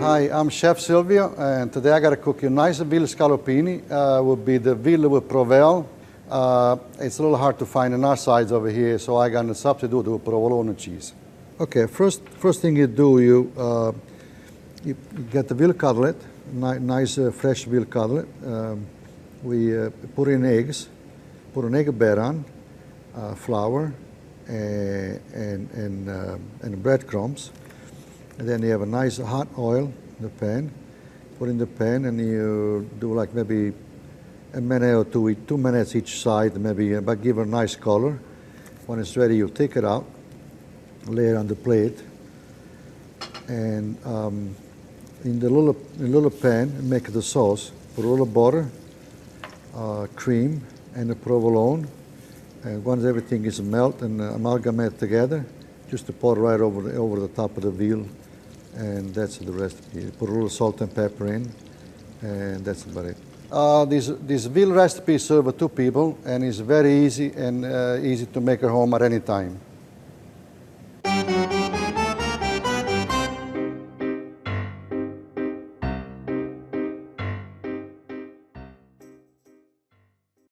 Hi, I'm Chef Silvio, and today I got to cook you nice veal scallopini. Would be the veal with Provel. It's a little hard to find in our sides over here, so I got to substitute with provolone cheese. Okay, first thing you do, you get the veal cutlet, nice fresh veal cutlet. We put in eggs, put an egg batter on, flour, and breadcrumbs. And then you have a nice hot oil in the pan. Put in the pan and you do like maybe a minute or 2 minutes each side, maybe, but give it a nice color. When it's ready, you take it out, lay it on the plate, and in the little pan, make the sauce. Put a little butter, cream, and the provolone. And once everything is melted and amalgamated together, just to pour right over the top of the veal, and that's the recipe. Put a little salt and pepper in, and that's about it. This veal recipe is served for 2 people, and it's very easy and easy to make at home at any time.